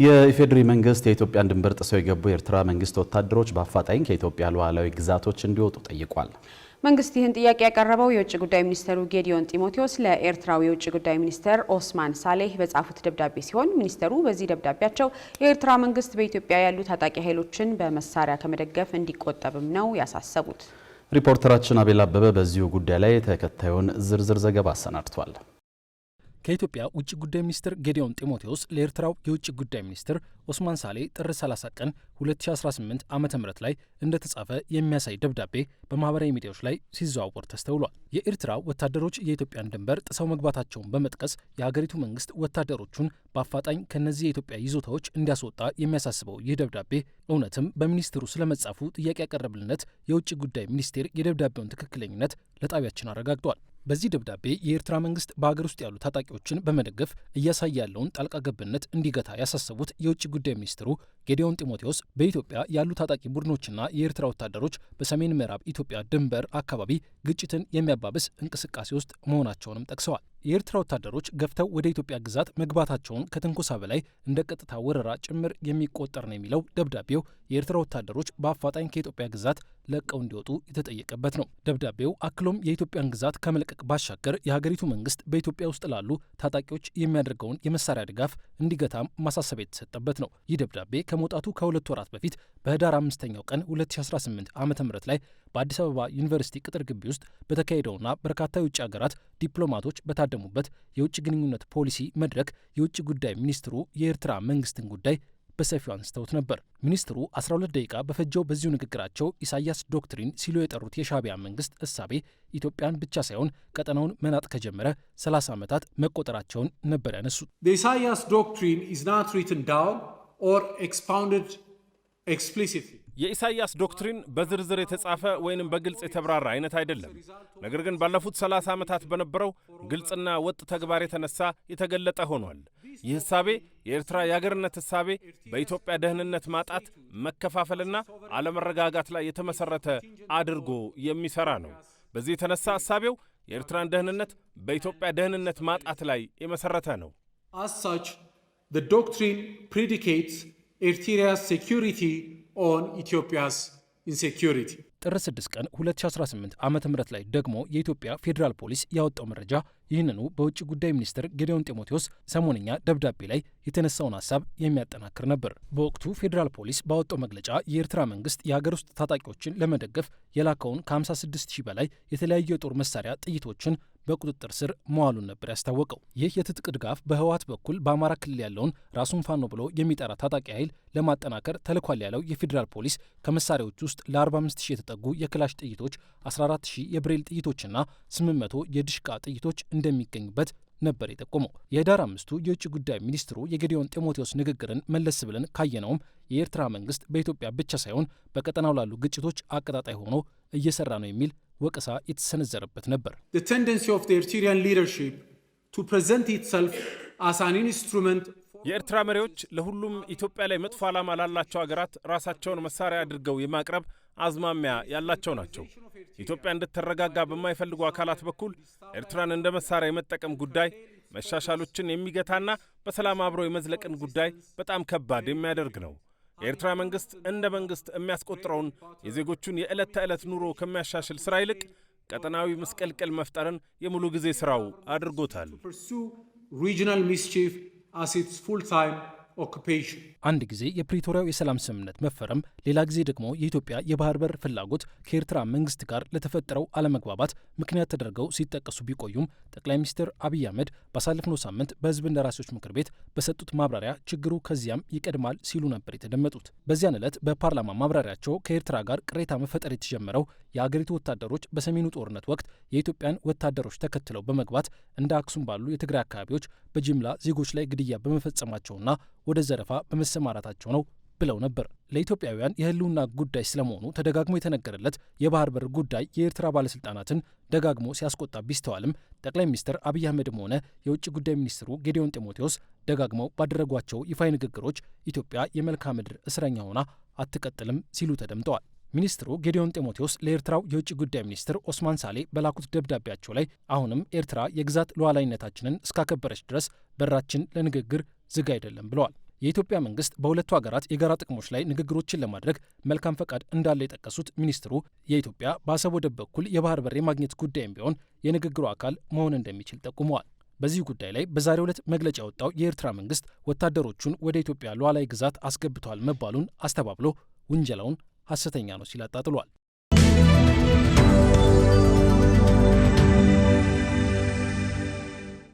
የኢፌዴሪ መንግስት የኢትዮጵያን ድንበር ጥሰው የገቡ የኤርትራ መንግስት ወታደሮች በአፋጣኝ ከኢትዮጵያ ሉዓላዊ ግዛቶች እንዲወጡ ጠይቋል። መንግስት ይህን ጥያቄ ያቀረበው የውጭ ጉዳይ ሚኒስትሩ ጌዲዮን ጢሞቴዎስ ለኤርትራው የውጭ ጉዳይ ሚኒስትር ኦስማን ሳሌህ በጻፉት ደብዳቤ ሲሆን ሚኒስትሩ በዚህ ደብዳቤያቸው የኤርትራ መንግስት በኢትዮጵያ ያሉ ታጣቂ ኃይሎችን በመሳሪያ ከመደገፍ እንዲቆጠብም ነው ያሳሰቡት። ሪፖርተራችን አቤል አበበ በዚሁ ጉዳይ ላይ ተከታዩን ዝርዝር ዘገባ አሰናድቷል። ከኢትዮጵያ ውጭ ጉዳይ ሚኒስትር ጌዲዮን ጢሞቴዎስ ለኤርትራው የውጭ ጉዳይ ሚኒስትር ኦስማን ሳሌ ጥር 30 ቀን 2018 ዓ.ም ላይ እንደተጻፈ የሚያሳይ ደብዳቤ በማህበራዊ ሚዲያዎች ላይ ሲዘዋወር ተስተውሏል። የኤርትራ ወታደሮች የኢትዮጵያን ድንበር ጥሰው መግባታቸውን በመጥቀስ የሀገሪቱ መንግስት ወታደሮቹን በአፋጣኝ ከነዚህ የኢትዮጵያ ይዞታዎች እንዲያስወጣ የሚያሳስበው ይህ ደብዳቤ እውነትም በሚኒስትሩ ስለመጻፉ ጥያቄ ያቀረብልነት የውጭ ጉዳይ ሚኒስቴር የደብዳቤውን ትክክለኝነት ለጣቢያችን አረጋግጧል። በዚህ ደብዳቤ የኤርትራ መንግስት በሀገር ውስጥ ያሉ ታጣቂዎችን በመደገፍ እያሳየ ያለውን ጣልቃ ገብነት እንዲገታ ያሳሰቡት የውጭ ጉዳይ ሚኒስትሩ ጌዲዮን ጢሞቴዎስ በኢትዮጵያ ያሉ ታጣቂ ቡድኖችና የኤርትራ ወታደሮች በሰሜን ምዕራብ ኢትዮጵያ ድንበር አካባቢ ግጭትን የሚያባብስ እንቅስቃሴ ውስጥ መሆናቸውንም ጠቅሰዋል። የኤርትራ ወታደሮች ገፍተው ወደ ኢትዮጵያ ግዛት መግባታቸውን ከትንኮሳ በላይ እንደ ቀጥታ ወረራ ጭምር የሚቆጠር ነው የሚለው ደብዳቤው የኤርትራ ወታደሮች በአፋጣኝ ከኢትዮጵያ ግዛት ለቀው እንዲወጡ የተጠየቀበት ነው። ደብዳቤው አክሎም የኢትዮጵያን ግዛት ከመልቀቅ ባሻገር የሀገሪቱ መንግስት በኢትዮጵያ ውስጥ ላሉ ታጣቂዎች የሚያደርገውን የመሳሪያ ድጋፍ እንዲገታም ማሳሰቢያ የተሰጠበት ነው። ይህ ደብዳቤ ከመውጣቱ ከ2 ወራት በፊት በህዳር 5ኛው ቀን 2018 ዓ.ም ላይ በአዲስ አበባ ዩኒቨርሲቲ ቅጥር ግቢ ውስጥ በተካሄደውና በርካታ የውጭ ሀገራት ዲፕሎማቶች በታደሙበት የውጭ ግንኙነት ፖሊሲ መድረክ የውጭ ጉዳይ ሚኒስትሩ የኤርትራ መንግስትን ጉዳይ በሰፊው አንስተውት ነበር። ሚኒስትሩ 12 ደቂቃ በፈጀው በዚሁ ንግግራቸው ኢሳያስ ዶክትሪን ሲሉ የጠሩት የሻዕቢያ መንግስት እሳቤ ኢትዮጵያን ብቻ ሳይሆን ቀጠናውን መናጥ ከጀመረ 30 ዓመታት መቆጠራቸውን ነበር ያነሱት። The Isaias doctrine is not written down or expounded explicitly. የኢሳያስ ዶክትሪን በዝርዝር የተጻፈ ወይንም በግልጽ የተብራራ አይነት አይደለም። ነገር ግን ባለፉት 30 ዓመታት በነበረው ግልጽና ወጥ ተግባር የተነሳ የተገለጠ ሆኗል። ይህ እሳቤ የኤርትራ የአገርነት እሳቤ በኢትዮጵያ ደህንነት ማጣት፣ መከፋፈልና አለመረጋጋት ላይ የተመሰረተ አድርጎ የሚሰራ ነው። በዚህ የተነሳ እሳቤው የኤርትራን ደህንነት በኢትዮጵያ ደህንነት ማጣት ላይ የመሰረተ ነው። As such, the doctrine predicates Eritrea's security on Ethiopia's insecurity. ጥር 6 ቀን 2018 ዓ.ም ላይ ደግሞ የኢትዮጵያ ፌዴራል ፖሊስ ያወጣው መረጃ ይህንኑ በውጭ ጉዳይ ሚኒስትር ጌዲዮን ጢሞቴዎስ ሰሞነኛ ደብዳቤ ላይ የተነሳውን ሀሳብ የሚያጠናክር ነበር። በወቅቱ ፌዴራል ፖሊስ ባወጣው መግለጫ የኤርትራ መንግስት የሀገር ውስጥ ታጣቂዎችን ለመደገፍ የላከውን ከ56,000 በላይ የተለያዩ የጦር መሳሪያ ጥይቶችን በቁጥጥር ስር መዋሉን ነበር ያስታወቀው። ይህ የትጥቅ ድጋፍ በህወሓት በኩል በአማራ ክልል ያለውን ራሱን ፋኖ ብሎ የሚጠራ ታጣቂ ኃይል ለማጠናከር ተልኳል ያለው የፌዴራል ፖሊስ ከመሳሪያዎች ውስጥ ለ45,000 የተጠጉ የክላሽ ጥይቶች፣ 14,000 የብሬል ጥይቶችና 800 የድሽቃ ጥይቶች እንደሚገኙበት ነበር የጠቆመው። የህዳር 5ቱ የውጭ ጉዳይ ሚኒስትሩ የጌዲዮን ጢሞቴዎስ ንግግርን መለስ ብለን ካየነውም የኤርትራ መንግስት በኢትዮጵያ ብቻ ሳይሆን በቀጠናው ላሉ ግጭቶች አቀጣጣይ ሆኖ እየሰራ ነው የሚል ወቀሳ የተሰነዘረበት ነበር። The tendency of the Eritrean leadership to present itself as an instrument. የኤርትራ መሪዎች ለሁሉም ኢትዮጵያ ላይ መጥፎ ዓላማ ላላቸው ሀገራት ራሳቸውን መሳሪያ አድርገው የማቅረብ አዝማሚያ ያላቸው ናቸው። ኢትዮጵያ እንድትረጋጋ በማይፈልጉ አካላት በኩል ኤርትራን እንደ መሳሪያ የመጠቀም ጉዳይ መሻሻሎችን የሚገታና በሰላም አብሮ የመዝለቅን ጉዳይ በጣም ከባድ የሚያደርግ ነው። የኤርትራ መንግስት እንደ መንግስት የሚያስቆጥረውን የዜጎቹን የዕለት ተዕለት ኑሮ ከሚያሻሽል ስራ ይልቅ ቀጠናዊ ምስቅልቅል መፍጠርን የሙሉ ጊዜ ስራው አድርጎታል። Regional mischief as its full-time occupation. አንድ ጊዜ የፕሪቶሪያው የሰላም ስምምነት መፈረም፣ ሌላ ጊዜ ደግሞ የኢትዮጵያ የባህር በር ፍላጎት ከኤርትራ መንግስት ጋር ለተፈጠረው አለመግባባት ምክንያት ተደርገው ሲጠቀሱ ቢቆዩም ጠቅላይ ሚኒስትር አብይ አህመድ ባሳለፍነው ሳምንት በህዝብ እንደራሴዎች ምክር ቤት በሰጡት ማብራሪያ ችግሩ ከዚያም ይቀድማል ሲሉ ነበር የተደመጡት። በዚያን ዕለት በፓርላማ ማብራሪያቸው ከኤርትራ ጋር ቅሬታ መፈጠር የተጀመረው የአገሪቱ ወታደሮች በሰሜኑ ጦርነት ወቅት የኢትዮጵያን ወታደሮች ተከትለው በመግባት እንደ አክሱም ባሉ የትግራይ አካባቢዎች በጅምላ ዜጎች ላይ ግድያ በመፈጸማቸውና ወደ ዘረፋ በመሰማራታቸው ነው ብለው ነበር። ለኢትዮጵያውያን የህልውና ጉዳይ ስለመሆኑ ተደጋግሞ የተነገረለት የባህር በር ጉዳይ የኤርትራ ባለስልጣናትን ደጋግሞ ሲያስቆጣ ቢስተዋልም ጠቅላይ ሚኒስትር አብይ አህመድም ሆነ የውጭ ጉዳይ ሚኒስትሩ ጌዲዮን ጢሞቴዎስ ደጋግመው ባደረጓቸው ይፋዊ ንግግሮች ኢትዮጵያ የመልክዓ ምድር እስረኛ ሆና አትቀጥልም ሲሉ ተደምጠዋል። ሚኒስትሩ ጌዲዮን ጢሞቴዎስ ለኤርትራው የውጭ ጉዳይ ሚኒስትር ኦስማን ሳሌ በላኩት ደብዳቤያቸው ላይ አሁንም ኤርትራ የግዛት ሉዓላዊነታችንን እስካከበረች ድረስ በራችን ለንግግር ዝግ አይደለም ብለዋል። የኢትዮጵያ መንግስት በሁለቱ ሀገራት የጋራ ጥቅሞች ላይ ንግግሮችን ለማድረግ መልካም ፈቃድ እንዳለ የጠቀሱት ሚኒስትሩ የኢትዮጵያ በአሰብ ወደብ በኩል የባህር በር የማግኘት ጉዳይም ቢሆን የንግግሩ አካል መሆን እንደሚችል ጠቁመዋል። በዚህ ጉዳይ ላይ በዛሬው ዕለት መግለጫ ያወጣው የኤርትራ መንግስት ወታደሮቹን ወደ ኢትዮጵያ ሉዓላዊ ግዛት አስገብተዋል መባሉን አስተባብሎ ውንጀላውን ሐሰተኛ ነው ሲል አጣጥሏል።